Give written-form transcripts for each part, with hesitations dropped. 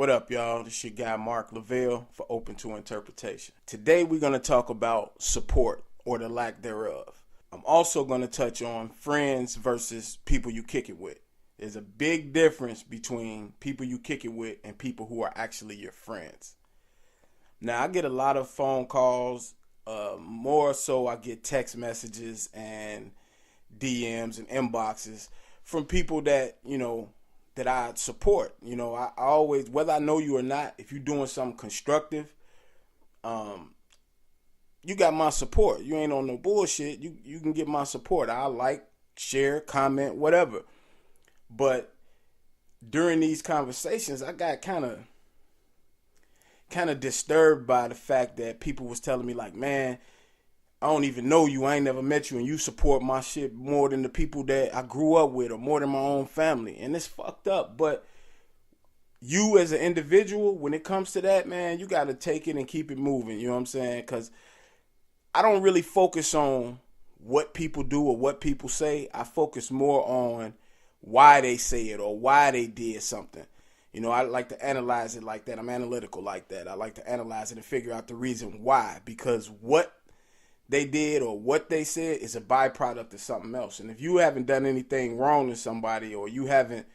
What up, y'all? This your guy Marc Lovell for Open to Interpretation. Today we're going to talk about support or the lack thereof. I'm also going to touch on friends versus people you kick it with. There's a big difference between people you kick it with and people who are actually your friends. Now, I get a lot of phone calls. More so, I get text messages and DMs and inboxes from people that, that I support. I always, whether I know you or not, if you're doing something constructive, you got my support. You ain't on no bullshit. You can get my support. I like, share, comment, whatever. But during these conversations, I got kind of disturbed by the fact that people was telling me like, man, I don't even know you. I ain't never met you, and you support my shit more than the people that I grew up with or more than my own family. And it's fucked up. But you as an individual, when it comes to that, man, you got to take it and keep it moving. You know what I'm saying? Because I don't really focus on what people do or what people say. I focus more on why they say it or why they did something. I like to analyze it like that. I'm analytical like that. I like to analyze it and figure out the reason why. Because what they did or what they said is a byproduct of something else. And if you haven't done anything wrong to somebody, or you haven't,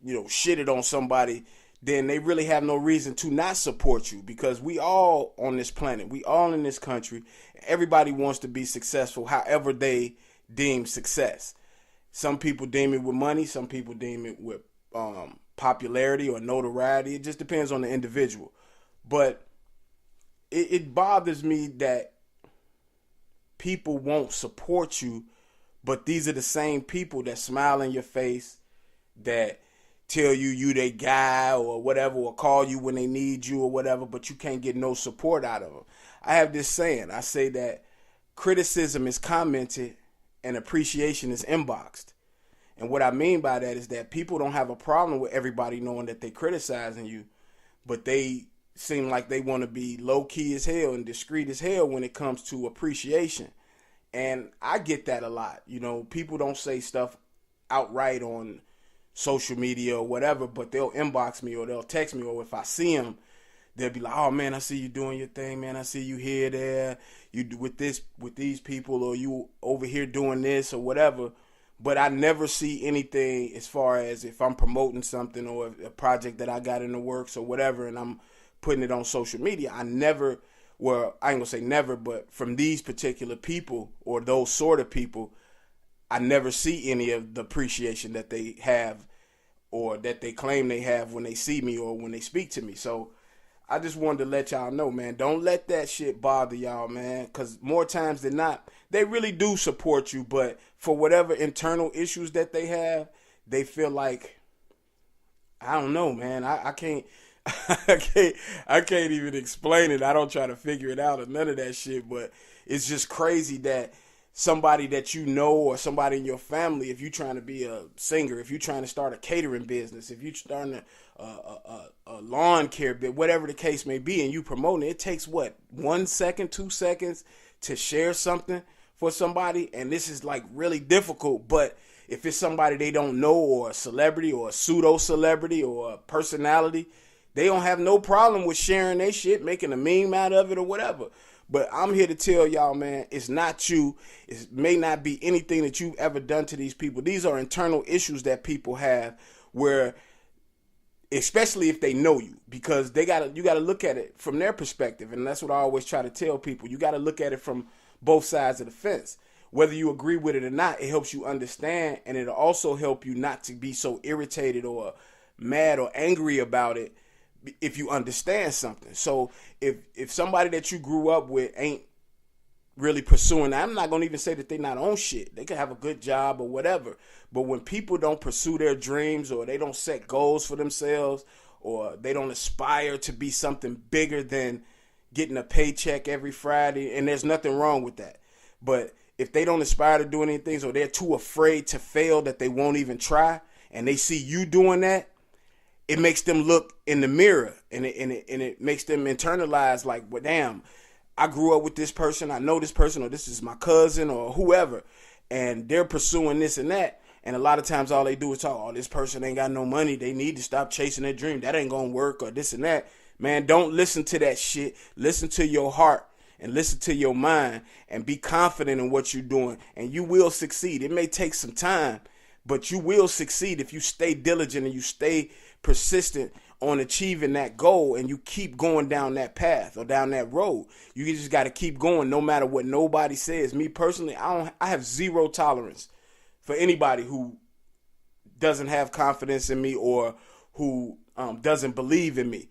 shitted on somebody, then they really have no reason to not support you, because we all on this planet, we all in this country, everybody wants to be successful however they deem success. Some people deem it with money, some people deem it with popularity or notoriety. It just depends on the individual. But it bothers me that people won't support you, but these are the same people that smile in your face, that tell you they guy or whatever, or call you when they need you or whatever, but you can't get no support out of them. I have this saying. I say that criticism is commented and appreciation is inboxed. And what I mean by that is that people don't have a problem with everybody knowing that they criticizing you, but they seem like they want to be low-key as hell and discreet as hell when it comes to appreciation. And I get that a lot. People don't say stuff outright on social media or whatever, but they'll inbox me or they'll text me, or if I see them, they'll be like, oh man, I see you doing your thing, man. I see you here, there, you with these people, or you over here doing this or whatever. But I never see anything as far as if I'm promoting something or a project that I got in the works or whatever, and I'm putting it on social media. I never, well, I ain't gonna say never, but from these particular people or those sort of people, I never see any of the appreciation that they have or that they claim they have when they see me or when they speak to me. So I just wanted to let y'all know, man, don't let that shit bother y'all, man, because more times than not, they really do support you, but for whatever internal issues that they have, they feel like, I don't know, man, I can't I can't even explain it. I don't try to figure it out or none of that shit, but it's just crazy that somebody that you know or somebody in your family, if you're trying to be a singer, if you're trying to start a catering business, if you're starting a lawn care bit, whatever the case may be, and you promoting it, it takes what, 1 second, 2 seconds to share something for somebody, and this is like really difficult. But if it's somebody they don't know, or a celebrity or a pseudo celebrity or a personality, they don't have no problem with sharing their shit, making a meme out of it or whatever. But I'm here to tell y'all, man, it's not you. It may not be anything that you've ever done to these people. These are internal issues that people have, where, especially if they know you, because you gotta look at it from their perspective. And that's what I always try to tell people. You gotta look at it from both sides of the fence. Whether you agree with it or not, it helps you understand, and it'll also help you not to be so irritated or mad or angry about it if you understand something. So if somebody that you grew up with ain't really pursuing, I'm not going to even say that they're not on shit. They can have a good job or whatever. But when people don't pursue their dreams, or they don't set goals for themselves, or they don't aspire to be something bigger than getting a paycheck every Friday, and there's nothing wrong with that. But if they don't aspire to do anything, or they're too afraid to fail that they won't even try, and they see you doing that, it makes them look in the mirror, and it makes them internalize like, well, damn, I grew up with this person, I know this person, or this is my cousin or whoever, and they're pursuing this and that, And a lot of times all they do is talk, oh, this person ain't got no money. They need to stop chasing their dream. That ain't going to work or this and that. Man, don't listen to that shit. Listen to your heart and listen to your mind and be confident in what you're doing. And you will succeed. It may take some time, but you will succeed if you stay diligent and you stay persistent on achieving that goal and you keep going down that path or down that road. You just got to keep going no matter what nobody says. Me personally, I have zero tolerance for anybody who doesn't have confidence in me or who doesn't believe in me.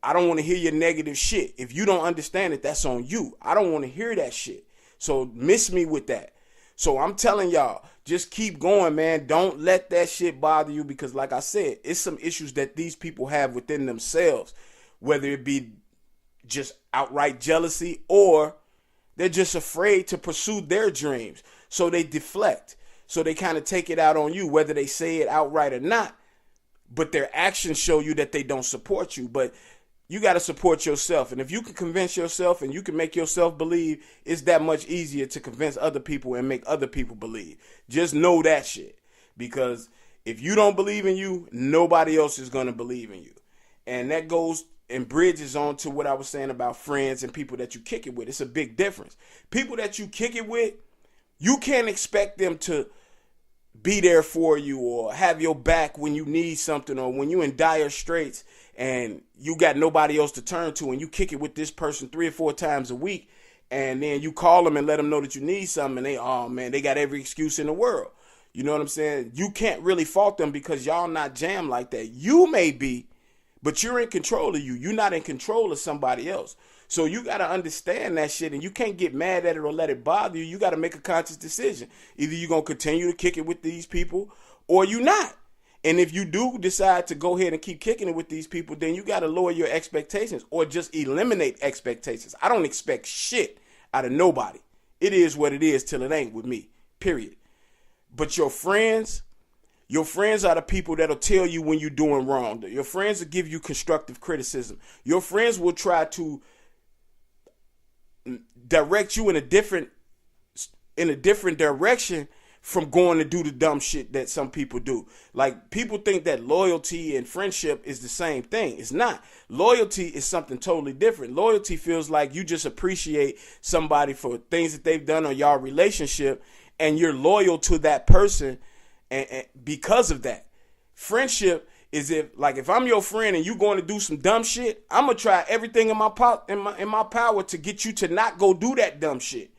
I don't want to hear your negative shit. If you don't understand it, that's on you. I don't want to hear that shit. So miss me with that. So I'm telling y'all, just keep going, man. Don't let that shit bother you because like I said, it's some issues that these people have within themselves, whether it be just outright jealousy or they're just afraid to pursue their dreams. So they deflect. So they kind of take it out on you, whether they say it outright or not. But their actions show you that they don't support you. But you got to support yourself. And if you can convince yourself and you can make yourself believe, it's that much easier to convince other people and make other people believe. Just know that shit. Because if you don't believe in you, nobody else is going to believe in you. And that goes and bridges on to what I was saying about friends and people that you kick it with. It's a big difference. People that you kick it with, you can't expect them to be there for you or have your back when you need something or when you're in dire straits and you got nobody else to turn to and you kick it with this person 3 or 4 times a week and then you call them and let them know that you need something and they, oh man, they got every excuse in the world. You know what I'm saying? You can't really fault them because y'all not jammed like that. You may be, but you're in control of you. You're not in control of somebody else. So you got to understand that shit and you can't get mad at it or let it bother you. You got to make a conscious decision. Either you're going to continue to kick it with these people or you not. And if you do decide to go ahead and keep kicking it with these people, then you got to lower your expectations or just eliminate expectations. I don't expect shit out of nobody. It is what it is till it ain't with me, period. But your friends are the people that'll tell you when you're doing wrong. Your friends will give you constructive criticism. Your friends will try to direct you in a different direction from going to do the dumb shit that some people do. Like, people think that loyalty and friendship is the same thing. It's not. Loyalty is something totally different. Loyalty feels like you just appreciate somebody for things that they've done on your relationship, and you're loyal to that person and because of that. Friendship is if I'm your friend and you going to do some dumb shit, I'm gonna try everything in my power to get you to not go do that dumb shit.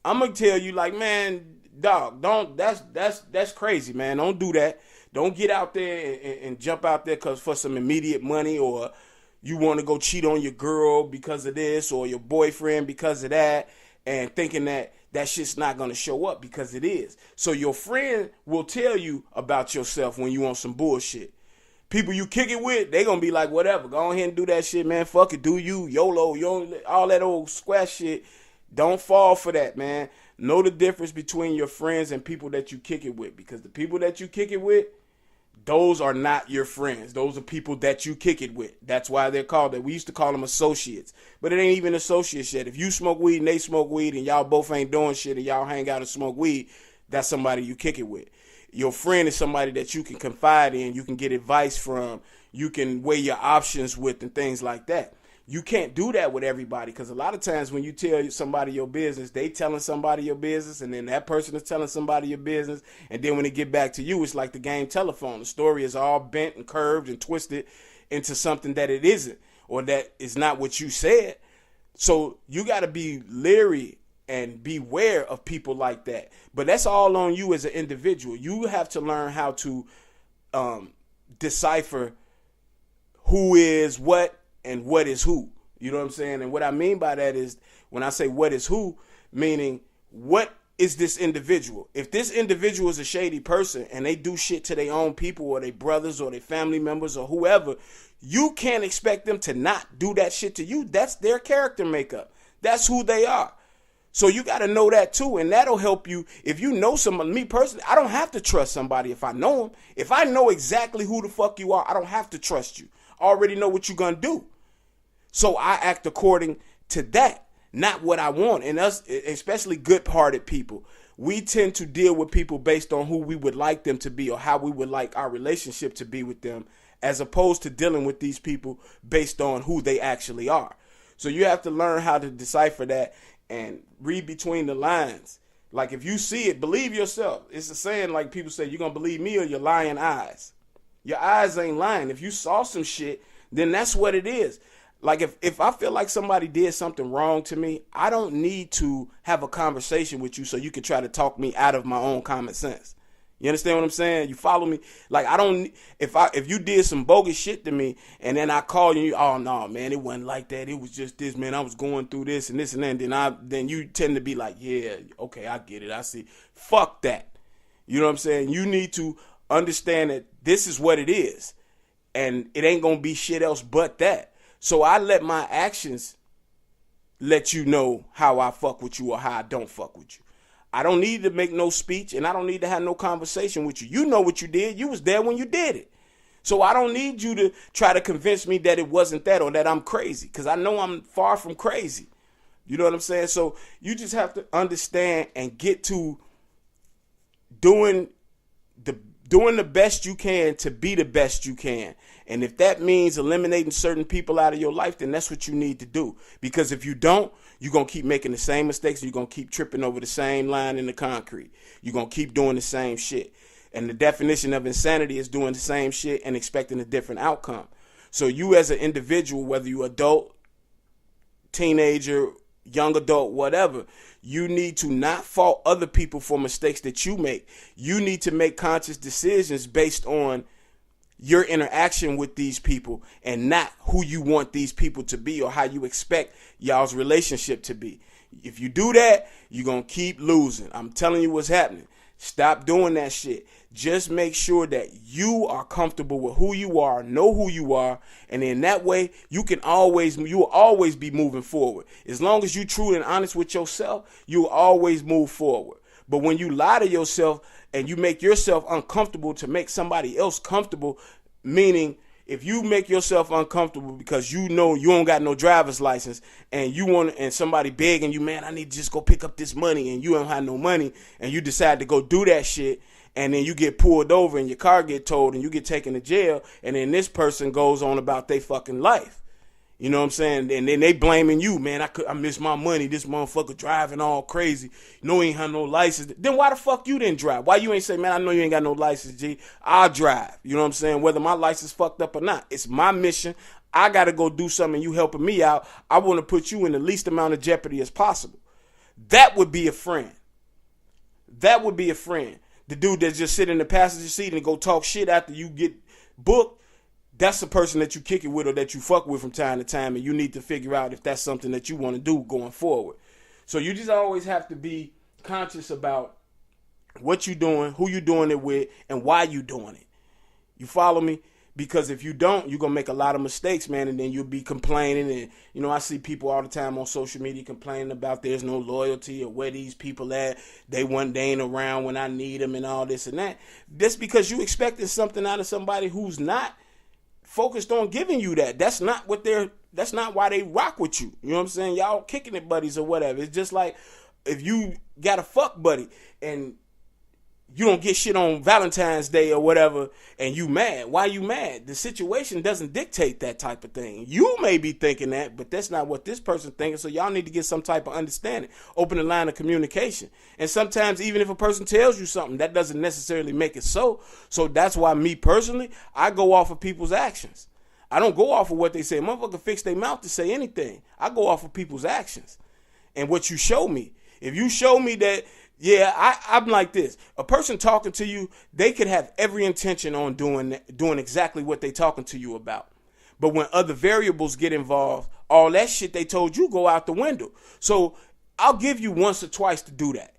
I'm gonna tell you like, man, dog, don't. That's crazy, man. Don't do that. Don't get out there and jump out there for some immediate money, or you want to go cheat on your girl because of this, or your boyfriend because of that, and thinking that shit's not gonna show up because it is. So your friend will tell you about yourself when you on some bullshit. People you kick it with, they gonna be like, whatever, go ahead and do that shit, man. Fuck it, do you, YOLO, all that old squash shit. Don't fall for that, man. Know the difference between your friends and people that you kick it with, because the people that you kick it with, those are not your friends. Those are people that you kick it with. That's why they're called that. We used to call them associates, but it ain't even associates yet. If you smoke weed and they smoke weed and y'all both ain't doing shit and y'all hang out and smoke weed, that's somebody you kick it with. Your friend is somebody that you can confide in, you can get advice from, you can weigh your options with and things like that. You can't do that with everybody, because a lot of times when you tell somebody your business, they telling somebody your business, and then that person is telling somebody your business, and then when it get back to you, it's like the game telephone. The story is all bent and curved and twisted into something that it isn't, or that is not what you said. So you got to be leery and beware of people like that. But that's all on you as an individual. You have to learn how to decipher who is what and what is who. You know what I'm saying? And what I mean by that is, when I say what is who, meaning what is this individual? If this individual is a shady person and they do shit to their own people or their brothers or their family members or whoever, you can't expect them to not do that shit to you. That's their character makeup. That's who they are. So you got to know that too, and that'll help you. If you know someone, me personally, I don't have to trust somebody if I know them. If I know exactly who the fuck you are, I don't have to trust you. I already know what you're going to do. So I act according to that, not what I want. And us, especially good-hearted people, we tend to deal with people based on who we would like them to be or how we would like our relationship to be with them, as opposed to dealing with these people based on who they actually are. So you have to learn how to decipher that and read between the lines. Like, if you see it, believe yourself. It's a saying, like people say, you're going to believe me or your lying eyes. Your eyes ain't lying. If you saw some shit, then that's what it is. Like, if I feel like somebody did something wrong to me, I don't need to have a conversation with you so you can try to talk me out of my own common sense. You understand what I'm saying? You follow me? Like, I don't, if you did some bogus shit to me and then I call you, oh no, man, it wasn't like that. It was just this, man. I was going through this and this and that. And then you tend to be like, yeah, okay, I get it. I see. Fuck that. You know what I'm saying? You need to understand that this is what it is. And it ain't going to be shit else but that. So I let my actions let you know how I fuck with you or how I don't fuck with you. I don't need to make no speech, and I don't need to have no conversation with you. You know what you did. You was there when you did it. So I don't need you to try to convince me that it wasn't that or that I'm crazy, because I know I'm far from crazy. You know what I'm saying? So you just have to understand and get to doing the best you can to be the best you can. And if that means eliminating certain people out of your life, then that's what you need to do. Because if you don't, you're going to keep making the same mistakes. You're going to keep tripping over the same line in the concrete. You're going to keep doing the same shit. And the definition of insanity is doing the same shit and expecting a different outcome. So you as an individual, whether you're adult, teenager, young adult, whatever, you need to not fault other people for mistakes that you make. You need to make conscious decisions based on your interaction with these people and not who you want these people to be or how you expect y'all's relationship to be. If you do that, you're going to keep losing. I'm telling you what's happening. Stop doing that shit. Just make sure that you are comfortable with who you are, know who you are, and in that way, you will always be moving forward. As long as you're true and honest with yourself, you will always move forward. But when you lie to yourself and you make yourself uncomfortable to make somebody else comfortable, meaning if you make yourself uncomfortable because you know you don't got no driver's license and somebody begging you, man, I need to just go pick up this money, and you don't have no money, and you decide to go do that shit, and then you get pulled over and your car get towed and you get taken to jail, and then this person goes on about their fucking life. You know what I'm saying? And then they blaming you, man. I missed my money. This motherfucker driving all crazy. You know he ain't have no license. Then why the fuck you didn't drive? Why you ain't say, man, I know you ain't got no license, G. I'll drive. You know what I'm saying? Whether my license fucked up or not. It's my mission. I got to go do something. You helping me out. I want to put you in the least amount of jeopardy as possible. That would be a friend. That would be a friend. The dude that just sit in the passenger seat and go talk shit after you get booked. That's the person that you kick it with or that you fuck with from time to time, and you need to figure out if that's something that you want to do going forward. So you just always have to be conscious about what you're doing, who you're doing it with, and why you're doing it. You follow me? Because if you don't, you're going to make a lot of mistakes, man, and then you'll be complaining. And, you know, I see people all the time on social media complaining about there's no loyalty or where these people at. They ain't around when I need them and all this and that. That's because you expected something out of somebody who's not focused on giving you that. That's not why they rock with you. You know what I'm saying? Y'all kicking it buddies or whatever. It's just like if you got a fuck buddy and you don't get shit on Valentine's Day or whatever and you mad. Why you mad? The situation doesn't dictate that type of thing. You may be thinking that, but that's not what this person's thinking. So y'all need to get some type of understanding. Open the line of communication. And sometimes even if a person tells you something, that doesn't necessarily make it so. So that's why me personally, I go off of people's actions. I don't go off of what they say. Motherfucker fix their mouth to say anything. I go off of people's actions and what you show me. If you show me that, yeah, I'm like this. A person talking to you, they could have every intention on doing exactly what they talking to you about. But when other variables get involved, all that shit they told you go out the window. So I'll give you once or twice to do that.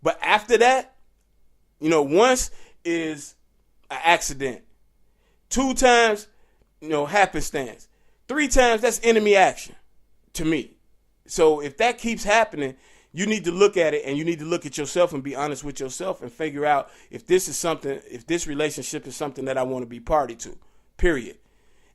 But after that, you know, once is an accident. 2 times, you know, happenstance. 3 times, that's enemy action to me. So if that keeps happening, you need to look at it and you need to look at yourself and be honest with yourself and figure out if this relationship is something that I want to be party to, period.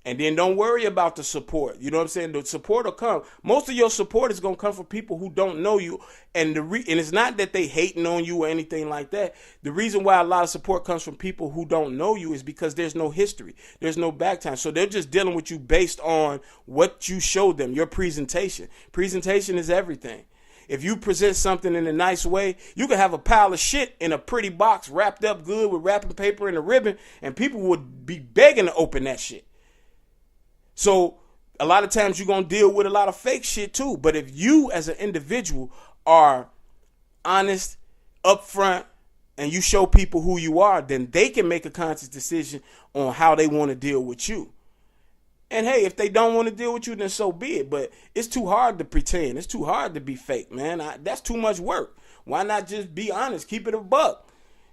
And then don't worry about the support. You know what I'm saying? The support will come. Most of your support is going to come from people who don't know you. And and it's not that they hating on you or anything like that. The reason why a lot of support comes from people who don't know you is because there's no history. There's no back time. So they're just dealing with you based on what you showed them, your presentation. Presentation is everything. If you present something in a nice way, you can have a pile of shit in a pretty box wrapped up good with wrapping paper and a ribbon, and people would be begging to open that shit. So a lot of times you're going to deal with a lot of fake shit too. But if you as an individual are honest, upfront, and you show people who you are, then they can make a conscious decision on how they want to deal with you. And hey, if they don't want to deal with you, then so be it. But it's too hard to pretend. It's too hard to be fake, man. That's too much work. Why not just be honest? Keep it a buck.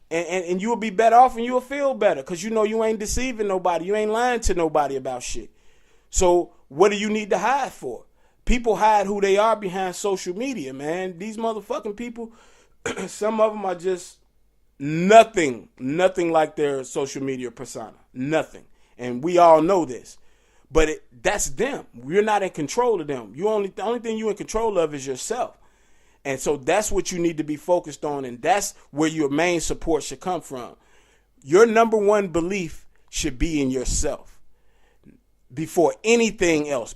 And you will be better off and you will feel better because you know you ain't deceiving nobody. You ain't lying to nobody about shit. So what do you need to hide for? People hide who they are behind social media, man. These motherfucking people, some of them are just nothing like their social media persona. Nothing. And we all know this. But that's them. You're not in control of them. The only thing you're in control of is yourself. And so that's what you need to be focused on. And that's where your main support should come from. Your number one belief should be in yourself. Before anything else.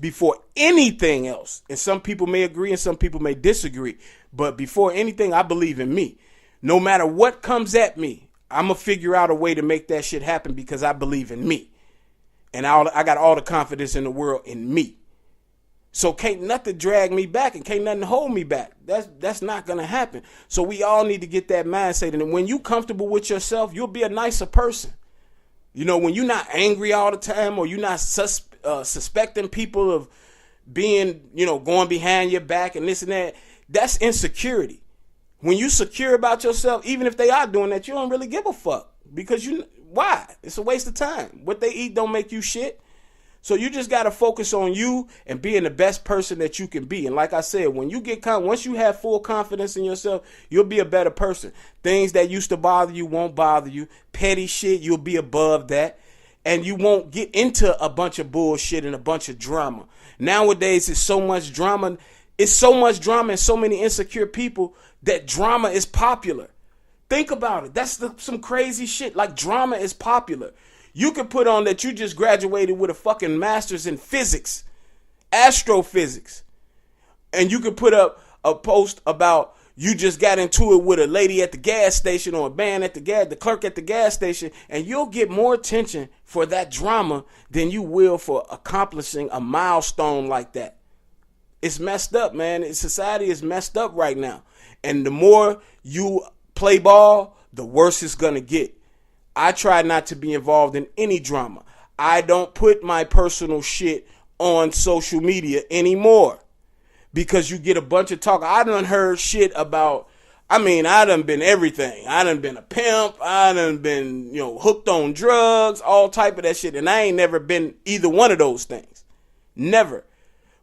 And some people may agree and some people may disagree. But before anything, I believe in me. No matter what comes at me, I'm going to figure out a way to make that shit happen because I believe in me. And I got all the confidence in the world in me. So can't nothing drag me back and can't nothing hold me back. That's not going to happen. So we all need to get that mindset. And when you comfortable with yourself, you'll be a nicer person. You know, when you're not angry all the time or you're not suspecting people of being, going behind your back and this and that, that's insecurity. When you secure about yourself, even if they are doing that, you don't really give a fuck because why? It's a waste of time. What they eat don't make you shit. So you just got to focus on you and being the best person that you can be. And like I said, when you once you have full confidence in yourself, you'll be a better person. Things that used to bother you won't bother you. Petty shit, you'll be above that. And you won't get into a bunch of bullshit and a bunch of drama. Nowadays, it's so much drama. It's so much drama and so many insecure people that drama is popular. Think about it. That's some crazy shit. Like drama is popular. You could put on that you just graduated with a fucking master's in physics, astrophysics. And you could put up a post about you just got into it with a lady at the gas station or a man at the clerk at the gas station. And you'll get more attention for that drama than you will for accomplishing a milestone like that. It's messed up, man. Society is messed up right now. And the more you play ball, the worse it's going to get. I try not to be involved in any drama. I don't put my personal shit on social media anymore because you get a bunch of talk. I done heard shit about, I done been everything. I done been a pimp. I done been, hooked on drugs, all type of that shit. And I ain't never been either one of those things. Never.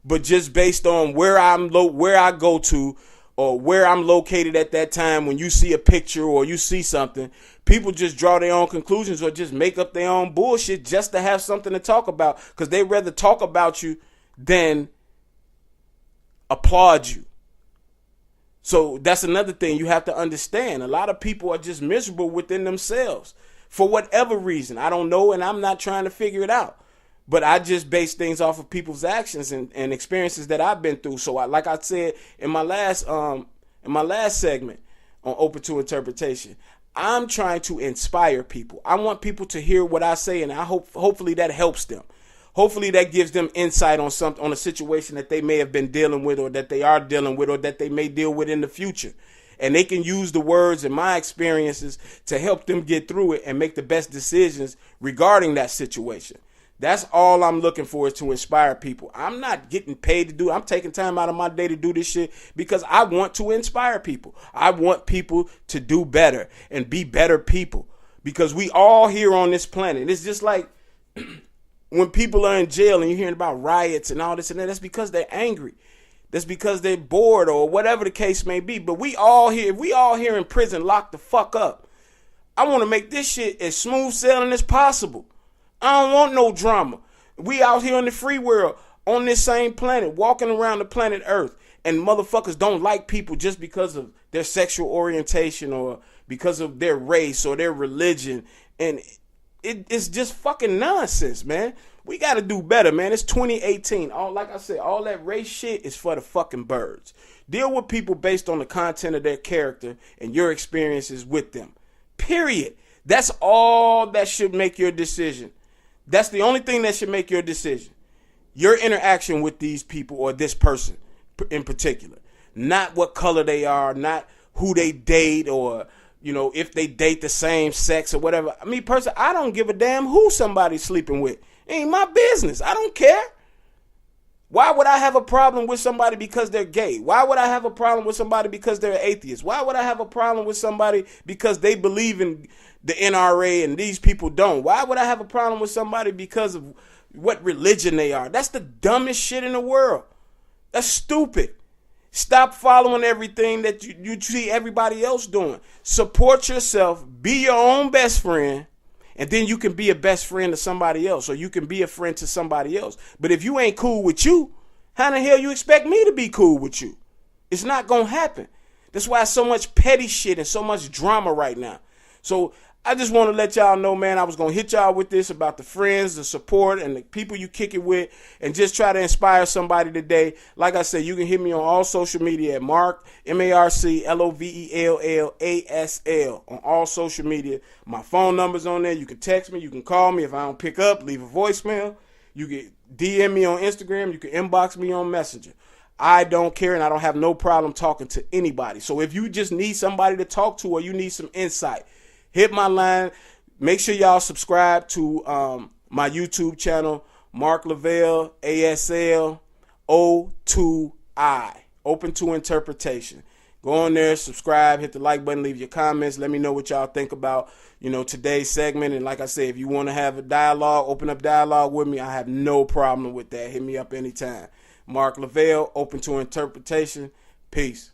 But just based on where I go to or where I'm located at that time, when you see a picture or you see something, people just draw their own conclusions or just make up their own bullshit just to have something to talk about because they rather talk about you than applaud you. So that's another thing you have to understand. A lot of people are just miserable within themselves for whatever reason. I don't know, and I'm not trying to figure it out. But I just base things off of people's actions and experiences that I've been through. So like I said in my last segment on Open to Interpretation, I'm trying to inspire people. I want people to hear what I say, and hopefully that helps them. Hopefully that gives them insight on a situation that they may have been dealing with or that they are dealing with or that they may deal with in the future. And they can use the words and my experiences to help them get through it and make the best decisions regarding that situation. That's all I'm looking for, is to inspire people. I'm not getting paid to do it. I'm taking time out of my day to do this shit because I want to inspire people. I want people to do better and be better people because we all here on this planet. It's just like when people are in jail and you're hearing about riots and all this and that, that's because they're angry. That's because they're bored or whatever the case may be. But we all here in prison locked the fuck up. I want to make this shit as smooth sailing as possible. I don't want no drama. We out here in the free world, on this same planet, walking around the planet Earth, and motherfuckers don't like people just because of their sexual orientation or because of their race or their religion. And it's just fucking nonsense, man. We got to do better, man. It's 2018. Like I said, all that race shit is for the fucking birds. Deal with people based on the content of their character and your experiences with them. Period. That's all that should make your decision. That's the only thing that should make your decision. Your interaction with these people or this person in particular. Not what color they are, not who they date, or, you know, if they date the same sex or whatever. I mean, personally, I don't give a damn who somebody's sleeping with. It ain't my business. I don't care. Why would I have a problem with somebody because they're gay? Why would I have a problem with somebody because they're atheist? Why would I have a problem with somebody because they believe in the NRA and these people don't? Why would I have a problem with somebody because of what religion they are? That's the dumbest shit in the world. That's stupid. Stop following everything that you see everybody else doing. Support yourself. Be your own best friend. And then you can be a best friend to somebody else, or you can be a friend to somebody else. But if you ain't cool with you, how the hell you expect me to be cool with you? It's not going to happen. That's why so much petty shit and so much drama right now. So I just want to let y'all know, man, I was going to hit y'all with this about the friends, the support, and the people you kick it with, and just try to inspire somebody today. Like I said, you can hit me on all social media at Marc, MarcLovellASL, on all social media. My phone number's on there. You can text me. You can call me. If I don't pick up, leave a voicemail. You can DM me on Instagram. You can inbox me on Messenger. I don't care, and I don't have no problem talking to anybody. So if you just need somebody to talk to or you need some insight, hit my line. Make sure y'all subscribe to my YouTube channel, Marc Lovell, ASL, O2I, Open to Interpretation. Go on there, subscribe, hit the like button, leave your comments. Let me know what y'all think about, today's segment. And like I said, if you want to have a dialogue, open up dialogue with me, I have no problem with that. Hit me up anytime. Marc Lovell, Open to Interpretation. Peace.